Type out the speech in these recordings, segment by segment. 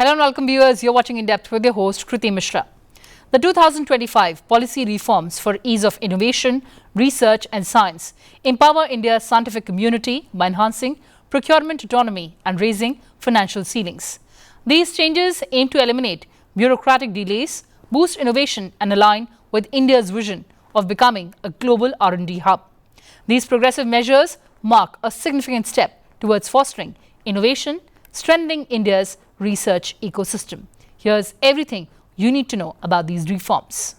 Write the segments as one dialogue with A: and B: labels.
A: Hello and welcome viewers, you're watching In Depth with your host Kriti Mishra. The 2025 policy reforms for ease of innovation, research and science empower India's scientific community by enhancing procurement autonomy and raising financial ceilings. These changes aim to eliminate bureaucratic delays, boost innovation and align with India's vision of becoming a global R&D hub. These progressive measures mark a significant step towards fostering innovation, strengthening India's research ecosystem. Here's everything you need to know about these reforms.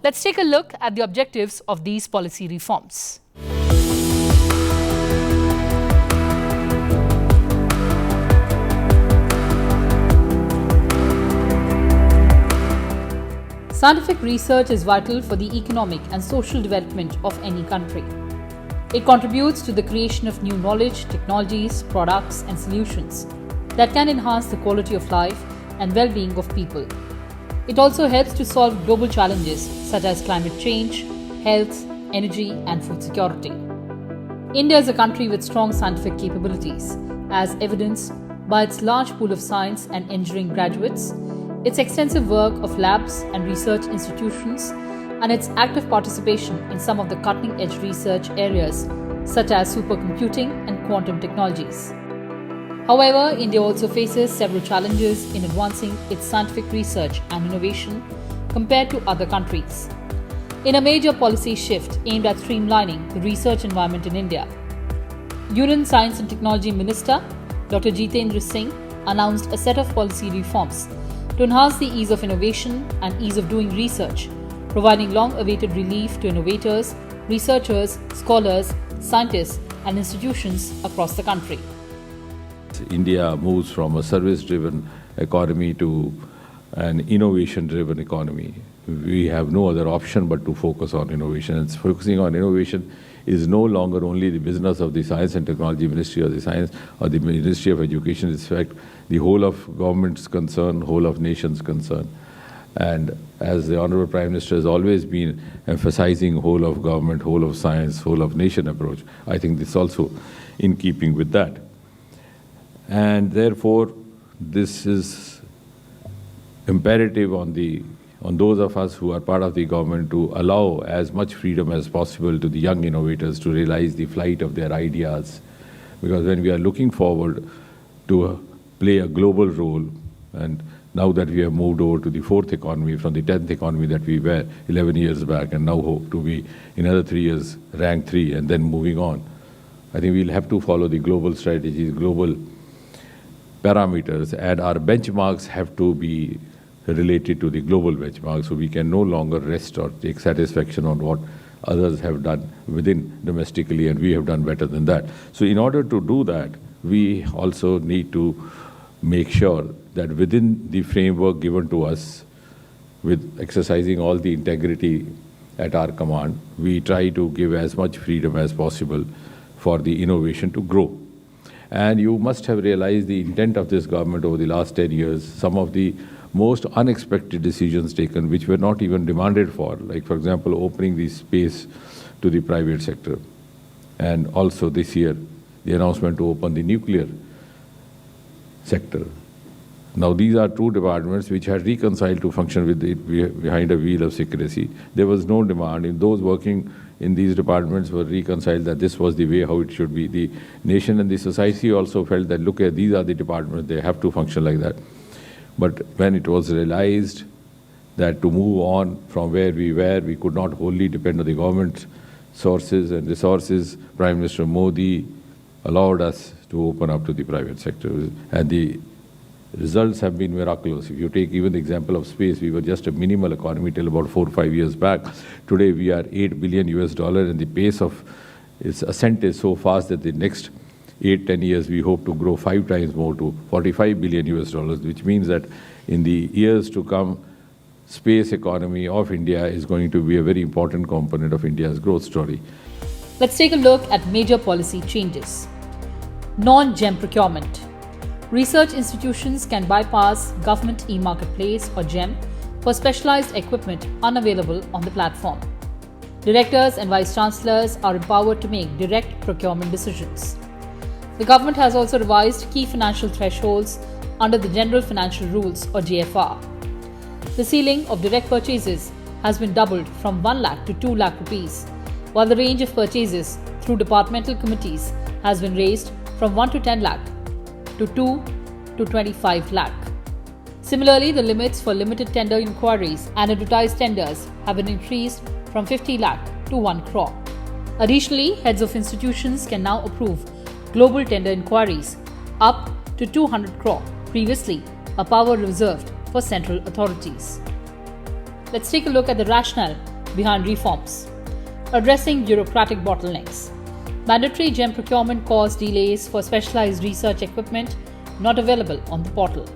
A: Let's take a look at the objectives of these policy reforms. Scientific research is vital for the economic and social development of any country. It contributes to the creation of new knowledge, technologies, products and solutions that can enhance the quality of life and well-being of people. It also helps to solve global challenges such as climate change, health, energy and food security. India is a country with strong scientific capabilities, as evidenced by its large pool of science and engineering graduates, its extensive work of labs and research institutions, and its active participation in some of the cutting-edge research areas such as supercomputing and quantum technologies. However, India also faces several challenges in advancing its scientific research and innovation compared to other countries. In a major policy shift aimed at streamlining the research environment in India, Union Science and Technology Minister Dr. Jitendra Singh announced a set of policy reforms to enhance the ease of innovation and ease of doing research, providing long-awaited relief to innovators, researchers, scholars, scientists and institutions across the country.
B: India moves from a service-driven economy to an innovation-driven economy. We have no other option but to focus on innovation. And focusing on innovation is no longer only the business of the Science and Technology Ministry or the Science or the Ministry of Education. It's in fact the whole of government's concern, whole of nation's concern. And as the Honorable Prime Minister has always been emphasizing whole of government, whole of science, whole of nation approach, I think this is also in keeping with that. And therefore, this is imperative on those of us who are part of the government to allow as much freedom as possible to the young innovators to realize the flight of their ideas. Because when we are looking forward to play a global role, and now that we have moved over to the fourth economy from the 10th economy that we were 11 years back, and now hope to be in another 3 years rank 3 and then moving on, I think we'll have to follow the global strategies, global parameters, and our benchmarks have to be related to the global benchmarks, so we can no longer rest or take satisfaction on what others have done within domestically, and we have done better than that. So in order to do that, we also need to make sure that within the framework given to us, with exercising all the integrity at our command, we try to give as much freedom as possible for the innovation to grow. And you must have realized the intent of this government over the last 10 years, some of the most unexpected decisions taken which were not even demanded for, like for example opening the space to the private sector, and also this year the announcement to open the nuclear sector. Now these are two departments which had reconciled to function with it behind a veil of secrecy. There was no demand, and those working in these departments were reconciled that this was the way how it should be. The nation and the society also felt that, look, these are the departments, they have to function like that. But when it was realized that to move on from where we were, we could not wholly depend on the government sources and resources, Prime Minister Modi allowed us to open up to the private sector. And the results have been miraculous. If you take even the example of space, we were just a minimal economy till about 4 or 5 years back. Today we are $8 billion and the pace of its ascent is so fast that the next 8-10 years we hope to grow 5 times more to $45 billion, which means that in the years to come, space economy of India is going to be a very important component of India's growth story.
A: Let's take a look at major policy changes. Non-GEM procurement. Research institutions can bypass Government e-Marketplace or GEM for specialized equipment unavailable on the platform. Directors and vice chancellors are empowered to make direct procurement decisions. The government has also revised key financial thresholds under the General Financial Rules or GFR. The ceiling of direct purchases has been doubled from 1 lakh to 2 lakh rupees, while the range of purchases through departmental committees has been raised from 1 to 10 lakh to 2 to 25 lakh. Similarly, the limits for limited tender inquiries and advertised tenders have been increased from 50 lakh to 1 crore. Additionally, heads of institutions can now approve global tender inquiries up to 200 crore, previously a power reserved for central authorities. Let's take a look at the rationale behind reforms. Addressing bureaucratic bottlenecks. Mandatory GEM procurement caused delays for specialized research equipment not available on the portal.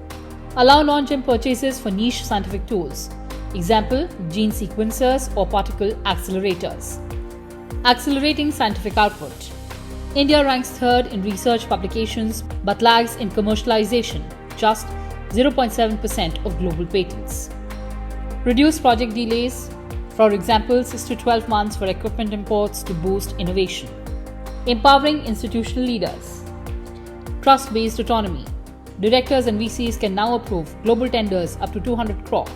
A: Allow non-GEM purchases for niche scientific tools. Example, gene sequencers or particle accelerators. Accelerating scientific output. India ranks third in research publications but lags in commercialization, just 0.7% of global patents. Reduce project delays, for example 6 to 12 months for equipment imports to boost innovation. Empowering institutional leaders. Trust-based autonomy. Directors and VCs can now approve global tenders up to 200 crore.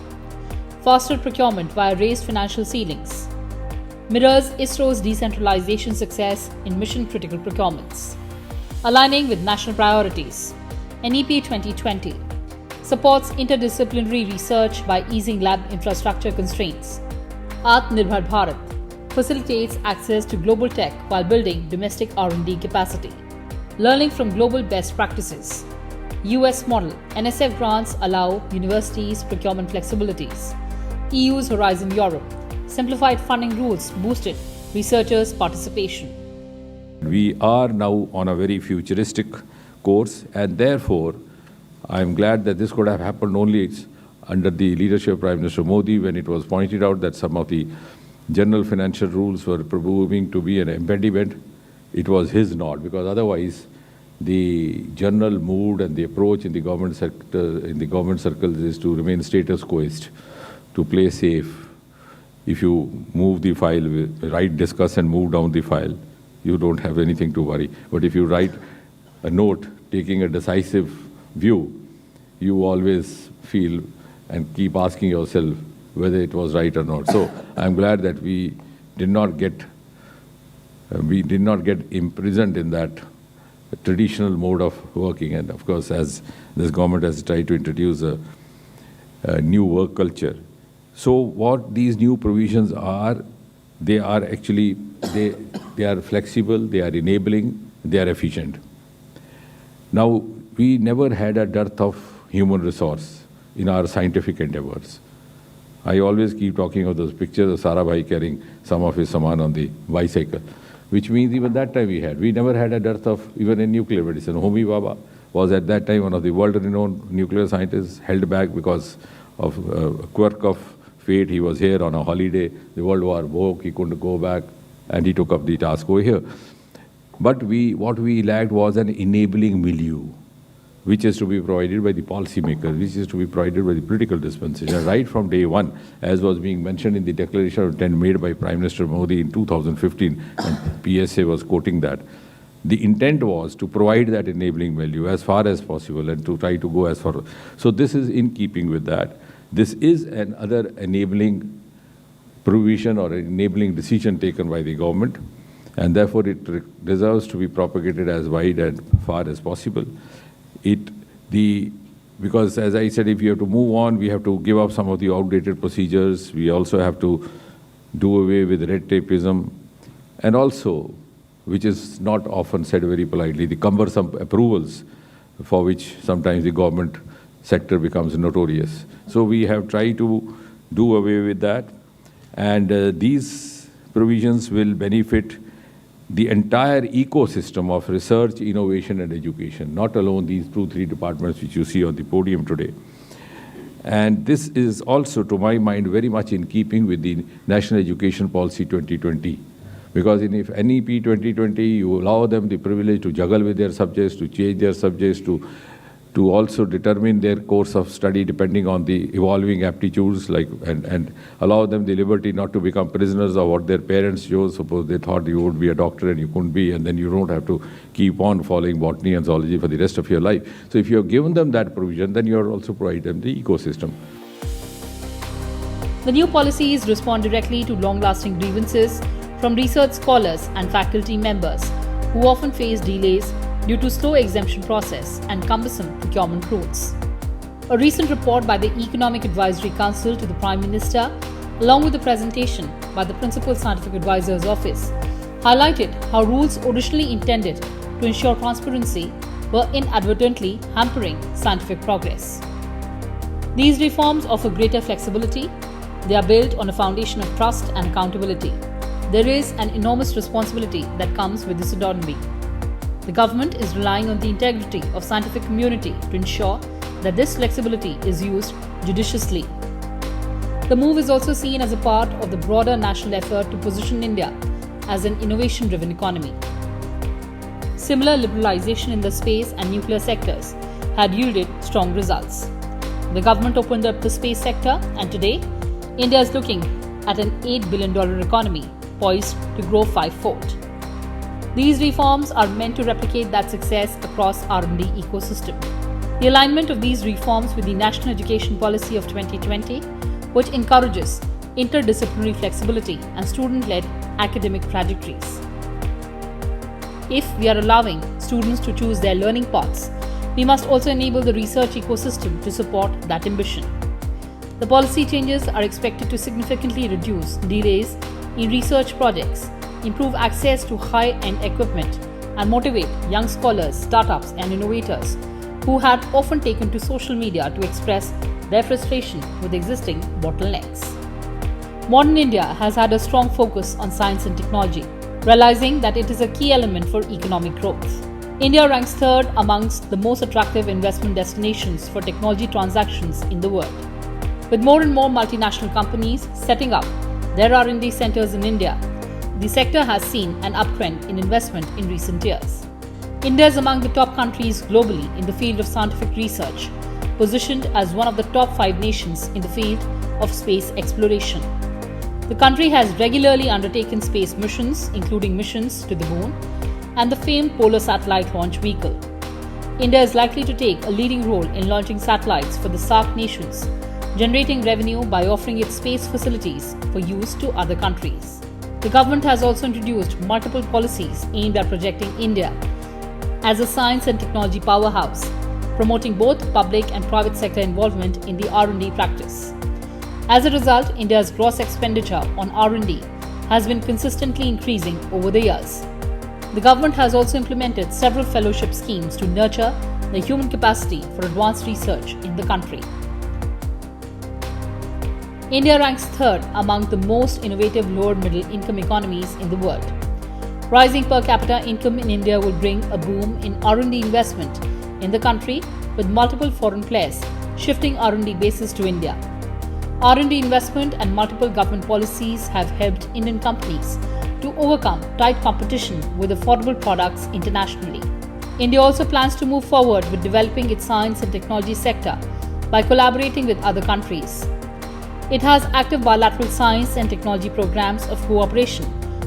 A: Faster procurement via raised financial ceilings. Mirrors ISRO's decentralization success in mission-critical procurements. Aligning with national priorities. NEP 2020 supports interdisciplinary research by easing lab infrastructure constraints. Atmanirbhar Bharat facilitates access to global tech while building domestic R&D capacity. Learning from global best practices. US model. NSF grants allow universities procurement flexibilities. EU's Horizon Europe. Simplified funding rules boosted researchers' participation.
B: We are now on a very futuristic course, and therefore I am glad that this could have happened only under the leadership of Prime Minister Modi, when it was pointed out that some of the general financial rules were proving to be an impediment. It was his nod, because otherwise the general mood and the approach in the government sector, in the government circles, is to remain status quoist, to play safe. If you move the file, write, discuss and move down the file, you don't have anything to worry. But if you write a note taking a decisive view, you always feel and keep asking yourself whether it was right or not. So I'm glad that we did not get imprisoned in that traditional mode of working. And of course, as this government has tried to introduce a new work culture. So what these new provisions are, they are actually, they are flexible, they are enabling, they are efficient. Now, we never had a dearth of human resource in our scientific endeavors. I always keep talking of those pictures of Sarabhai carrying some of his saman on the bicycle, which means even that time we never had a dearth of even in nuclear medicine. Homi Bhabha was at that time one of the world-renowned nuclear scientists, held back because of a quirk of fate. He was here on a holiday, the World War broke, he couldn't go back, and he took up the task over here. But what we lacked was an enabling milieu, which is to be provided by the policymakers, which is to be provided by the political dispensation. Right from day one, as was being mentioned in the declaration of intent made by Prime Minister Modi in 2015, and PSA was quoting that, the intent was to provide that enabling milieu as far as possible and to try to go as far. So this is in keeping with that. This is another enabling provision or enabling decision taken by the government, and therefore it deserves to be propagated as wide and far as possible. Because as I said, if you have to move on, we have to give up some of the outdated procedures. We also have to do away with red tapeism, and also, which is not often said very politely, the cumbersome approvals for which sometimes the government sector becomes notorious. So we have tried to do away with that, and these provisions will benefit the entire ecosystem of research, innovation and education, not alone these 2-3 departments which you see on the podium today. And this is also, to my mind, very much in keeping with the National Education Policy 2020. Because in NEP 2020, you allow them the privilege to juggle with their subjects, to change their subjects, to to also determine their course of study depending on the evolving aptitudes, and allow them the liberty not to become prisoners of what their parents chose. Suppose they thought you would be a doctor and you couldn't be, and then you don't have to keep on following botany and zoology for the rest of your life. So if you have given them that provision, then you are also providing them the ecosystem.
A: The new policies respond directly to long-lasting grievances from research scholars and faculty members who often face delays due to slow exemption process and cumbersome procurement rules. A recent report by the Economic Advisory Council to the Prime Minister, along with a presentation by the Principal Scientific Advisor's Office, highlighted how rules originally intended to ensure transparency were inadvertently hampering scientific progress. These reforms offer greater flexibility. They are built on a foundation of trust and accountability. There is an enormous responsibility that comes with this autonomy. The government is relying on the integrity of scientific community to ensure that this flexibility is used judiciously. The move is also seen as a part of the broader national effort to position India as an innovation-driven economy. Similar liberalization in the space and nuclear sectors had yielded strong results. The government opened up the space sector, and today, India is looking at an $8 billion economy poised to grow fivefold. These reforms are meant to replicate that success across R&D ecosystem. The alignment of these reforms with the National Education Policy of 2020, which encourages interdisciplinary flexibility and student-led academic trajectories. If we are allowing students to choose their learning paths, we must also enable the research ecosystem to support that ambition. The policy changes are expected to significantly reduce delays in research projects, improve access to high-end equipment, and motivate young scholars, startups, and innovators who had often taken to social media to express their frustration with existing bottlenecks. Modern India has had a strong focus on science and technology, realizing that it is a key element for economic growth. India ranks third amongst the most attractive investment destinations for technology transactions in the world. With more and more multinational companies setting up their R&D centers in India, the sector has seen an uptrend in investment in recent years. India is among the top countries globally in the field of scientific research, positioned as one of the top 5 nations in the field of space exploration. The country has regularly undertaken space missions, including missions to the moon and the famed Polar Satellite Launch Vehicle. India is likely to take a leading role in launching satellites for the SAARC nations, generating revenue by offering its space facilities for use to other countries. The government has also introduced multiple policies aimed at projecting India as a science and technology powerhouse, promoting both public and private sector involvement in the R&D practice. As a result, India's gross expenditure on R&D has been consistently increasing over the years. The government has also implemented several fellowship schemes to nurture the human capacity for advanced research in the country. India ranks third among the most innovative lower middle income economies in the world. Rising per capita income in India will bring a boom in R&D investment in the country, with multiple foreign players shifting R&D bases to India. R&D investment and multiple government policies have helped Indian companies to overcome tight competition with affordable products internationally. India also plans to move forward with developing its science and technology sector by collaborating with other countries. It has active bilateral science and technology programs of cooperation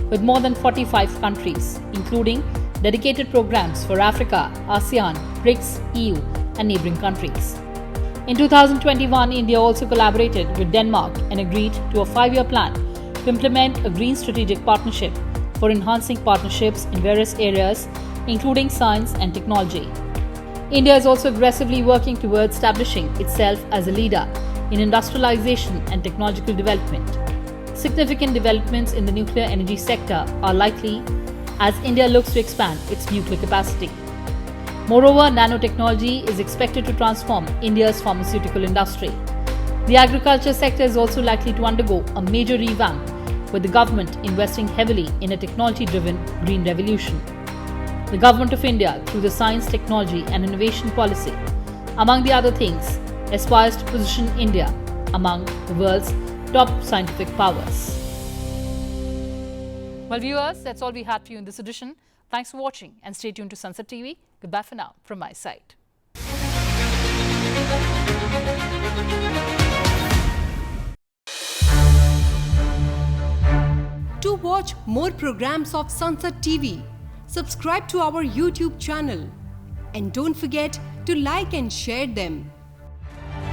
A: with more than 45 countries, including dedicated programs for Africa, ASEAN, BRICS, EU, and neighboring countries. In 2021, India also collaborated with Denmark and agreed to a 5-year plan to implement a green strategic partnership for enhancing partnerships in various areas, including science and technology. India is also aggressively working towards establishing itself as a leader in industrialization and technological development. Significant developments in the nuclear energy sector are likely as India looks to expand its nuclear capacity. Moreover, nanotechnology is expected to transform India's pharmaceutical industry. The agriculture sector is also likely to undergo a major revamp, with the government investing heavily in a technology-driven green revolution. The Government of India, through the Science, Technology and Innovation Policy, among the other things, aspires to position India among the world's top scientific powers. Well, viewers, that's all we had for you in this edition. Thanks for watching and stay tuned to Sansad TV. Goodbye for now from my side.
C: watch more programs of Sansad TV, subscribe to our YouTube channel and don't forget to like and share them.